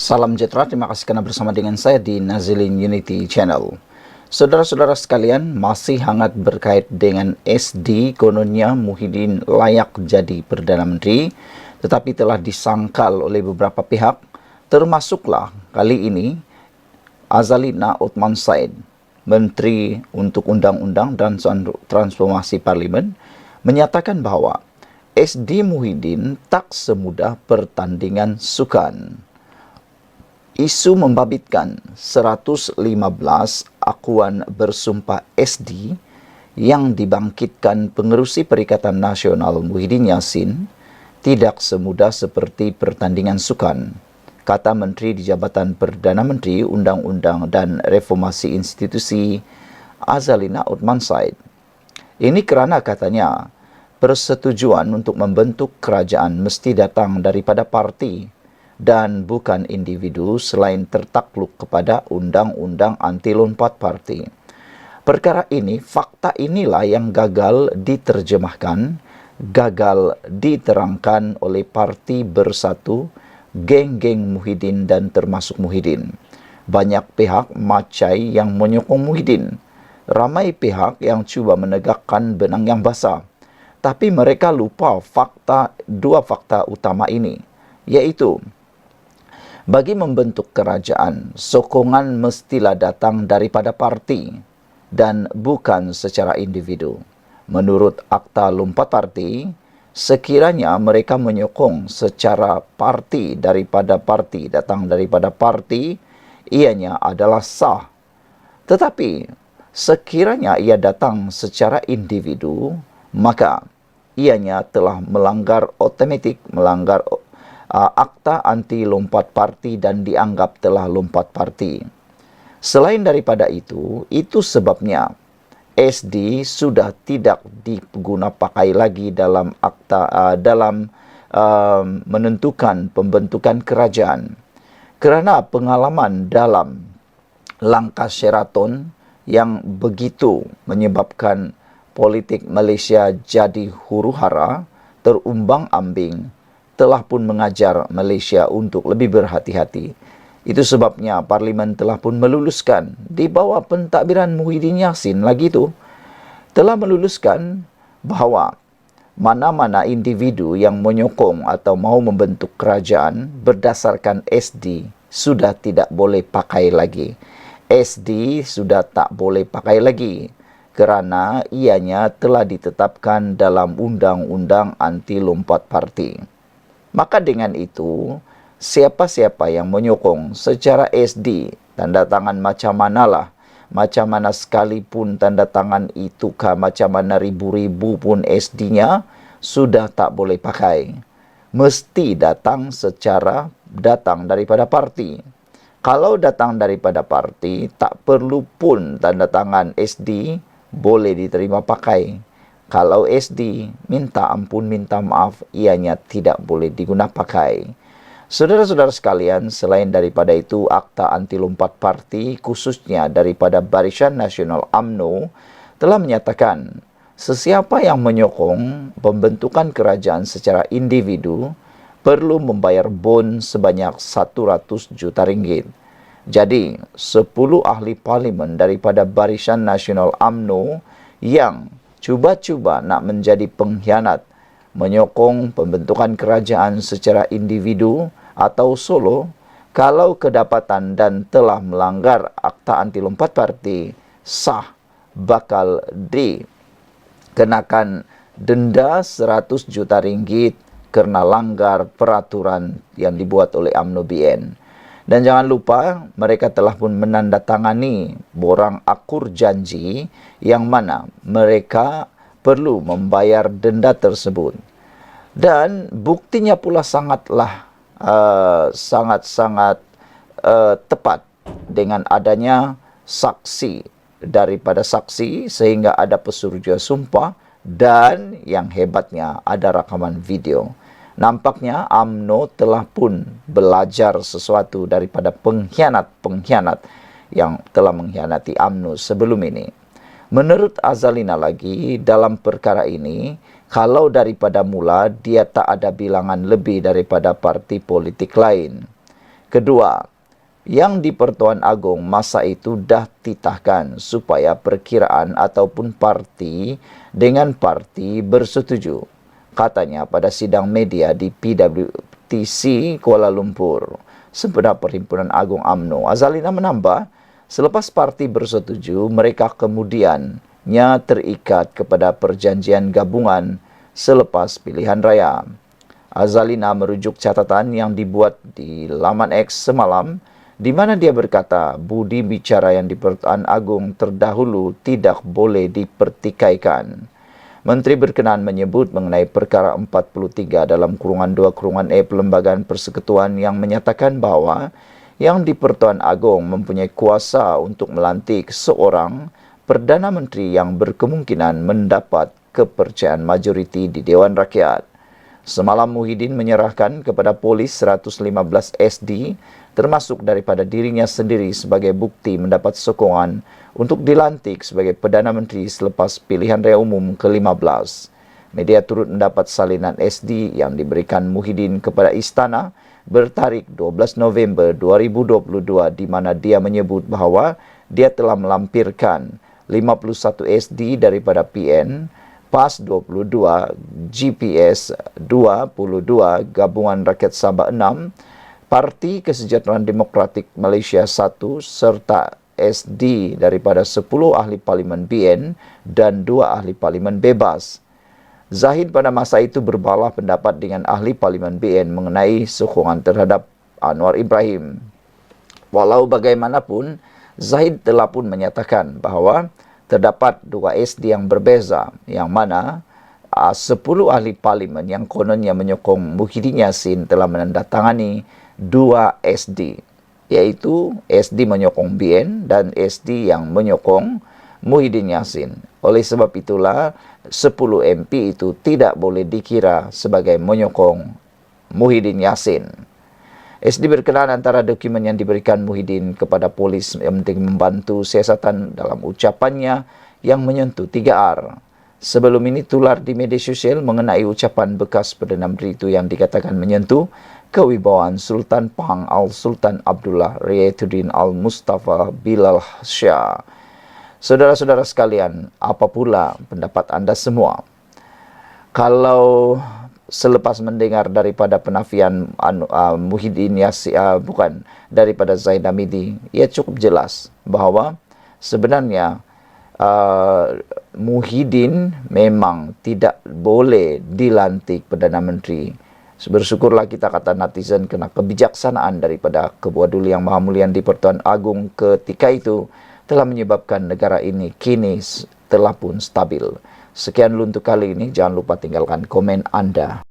Salam sejahtera, terima kasih karena bersama dengan saya di Nazilin Unity Channel. Saudara-saudara sekalian, masih hangat berkait dengan SD, kononnya Muhyiddin layak jadi Perdana Menteri, tetapi telah disangkal oleh beberapa pihak, termasuklah kali ini Azalina Othman Said, Menteri untuk Undang-Undang dan Transformasi Parlimen, menyatakan bahwa SD Muhyiddin tak semudah pertandingan sukan. Isu membabitkan 115 akuan bersumpah SD yang dibangkitkan pengerusi Perikatan Nasional Muhyiddin Yassin tidak semudah seperti pertandingan sukan, kata Menteri di Jabatan Perdana Menteri Undang-Undang dan Reformasi Institusi Azalina Othman Said. Ini kerana katanya persetujuan untuk membentuk kerajaan mesti datang daripada parti dan bukan individu selain tertakluk kepada Undang-Undang Anti Lompat Parti. Perkara ini, fakta inilah yang gagal diterjemahkan, gagal diterangkan oleh Parti Bersatu, geng-geng Muhyiddin dan termasuk Muhyiddin. Banyak pihak macai yang menyokong Muhyiddin. Ramai pihak yang cuba menegakkan benang yang basah. Tapi mereka lupa dua fakta utama ini, yaitu bagi membentuk kerajaan, sokongan mestilah datang daripada parti dan bukan secara individu. Menurut Akta Lompat Parti, sekiranya mereka menyokong secara parti, datang daripada parti, ianya adalah sah. Tetapi, sekiranya ia datang secara individu, maka ianya telah melanggar Akta Anti Lompat Parti dan dianggap telah lompat parti. Selain daripada itu sebabnya SD sudah tidak diguna pakai lagi dalam menentukan pembentukan kerajaan. Kerana pengalaman dalam langkah Sheraton yang begitu menyebabkan politik Malaysia jadi huru-hara, terumbang-ambing, telah pun mengajar Malaysia untuk lebih berhati-hati. Itu sebabnya Parlimen telah pun meluluskan di bawah pentadbiran Muhyiddin Yassin lagi itu, telah meluluskan bahawa mana-mana individu yang menyokong atau mahu membentuk kerajaan berdasarkan SD sudah tidak boleh pakai lagi. SD sudah tak boleh pakai lagi kerana ianya telah ditetapkan dalam Undang-Undang Anti Lompat Parti. Maka dengan itu, siapa-siapa yang menyokong secara SD, tanda tangan macam mana sekalipun tanda tangan itu macam mana ribu-ribu pun SD-nya, sudah tak boleh pakai. Mesti datang daripada parti. Kalau datang daripada parti, tak perlu pun tanda tangan SD, boleh diterima pakai. Kalau SD, minta ampun, minta maaf, ianya tidak boleh digunakan pakai. Saudara-saudara sekalian, selain daripada itu, Akta Anti Lompat Parti, khususnya daripada Barisan Nasional UMNO, telah menyatakan sesiapa yang menyokong pembentukan kerajaan secara individu perlu membayar bon sebanyak 100 juta ringgit. Jadi, 10 ahli parlimen daripada Barisan Nasional UMNO yang cuba-cuba nak menjadi pengkhianat, menyokong pembentukan kerajaan secara individu atau solo, kalau kedapatan dan telah melanggar Akta Anti Lompat Parti, sah bakal dikenakan denda 100 juta ringgit kerana langgar peraturan yang dibuat oleh UMNO BN. Dan jangan lupa, mereka telah pun menandatangani borang akur janji yang mana mereka perlu membayar denda tersebut. Dan buktinya pula sangat tepat dengan adanya saksi sehingga ada pesuruhjaya sumpah dan yang hebatnya ada rakaman video. Nampaknya UMNO telah pun belajar sesuatu daripada pengkhianat yang telah mengkhianati UMNO sebelum ini. Menurut Azalina lagi, dalam perkara ini, kalau daripada mula dia tak ada bilangan lebih daripada parti politik lain. Kedua, yang di Pertuan Agong masa itu dah titahkan supaya perkiraan ataupun parti dengan parti bersetuju. Katanya pada sidang media di PWTC Kuala Lumpur, sempena Perhimpunan Agung UMNO. Azalina menambah, selepas parti bersetuju, mereka kemudiannya terikat kepada perjanjian gabungan selepas pilihan raya. Azalina merujuk catatan yang dibuat di laman X semalam, di mana dia berkata budi bicara yang di Pertuan Agong terdahulu tidak boleh dipertikaikan. Menteri berkenaan menyebut mengenai perkara 43 dalam kurungan 2 kurungan E Perlembagaan Persekutuan yang menyatakan bahawa yang di Pertuan Agong mempunyai kuasa untuk melantik seorang Perdana Menteri yang berkemungkinan mendapat kepercayaan majoriti di Dewan Rakyat. Semalam Muhyiddin menyerahkan kepada polis 115 SD termasuk daripada dirinya sendiri sebagai bukti mendapat sokongan untuk dilantik sebagai Perdana Menteri selepas pilihan raya umum ke-15. Media turut mendapat salinan SD yang diberikan Muhyiddin kepada istana bertarikh 12 November 2022 di mana dia menyebut bahawa dia telah melampirkan 51 SD daripada PN, PAS 22, GPS 22, Gabungan Rakyat Sabah 6, Parti Kesejahteraan Demokratik Malaysia 1, serta SD daripada 10 ahli parlimen BN dan 2 ahli parlimen bebas. Zahid pada masa itu berbalah pendapat dengan ahli parlimen BN mengenai sokongan terhadap Anwar Ibrahim. Walau bagaimanapun, Zahid telah pun menyatakan bahawa terdapat 2 SD yang berbeza, yang mana 10 ahli parlimen yang kononnya menyokong Muhyiddin Yassin telah menandatangani 2 SD, iaitu SD menyokong BN dan SD yang menyokong Muhyiddin Yassin. Oleh sebab itulah 10 MP itu tidak boleh dikira sebagai menyokong Muhyiddin Yassin. SD berkenaan antara dokumen yang diberikan Muhyiddin kepada polis yang membantu siasatan dalam ucapannya yang menyentuh 3R. Sebelum ini tular di media sosial mengenai ucapan bekas Perdana Menteri itu yang dikatakan menyentuh kewibawaan Sultan Pahang Al-Sultan Abdullah Riayatuddin Al-Mustafa Bilal Shah. Saudara-saudara sekalian, apa pula pendapat anda semua? Kalau selepas mendengar daripada penafian Muhyiddin Yassin, daripada Zaid Hamidi, ia cukup jelas bahawa sebenarnya Muhyiddin memang tidak boleh dilantik Perdana Menteri. Bersyukurlah kita, kata netizen, kena kebijaksanaan daripada Ketua Duli Yang Maha Mulia di Pertuan Agong ketika itu telah menyebabkan negara ini kini telah pun stabil. Sekian dulu untuk kali ini. Jangan lupa tinggalkan komen anda.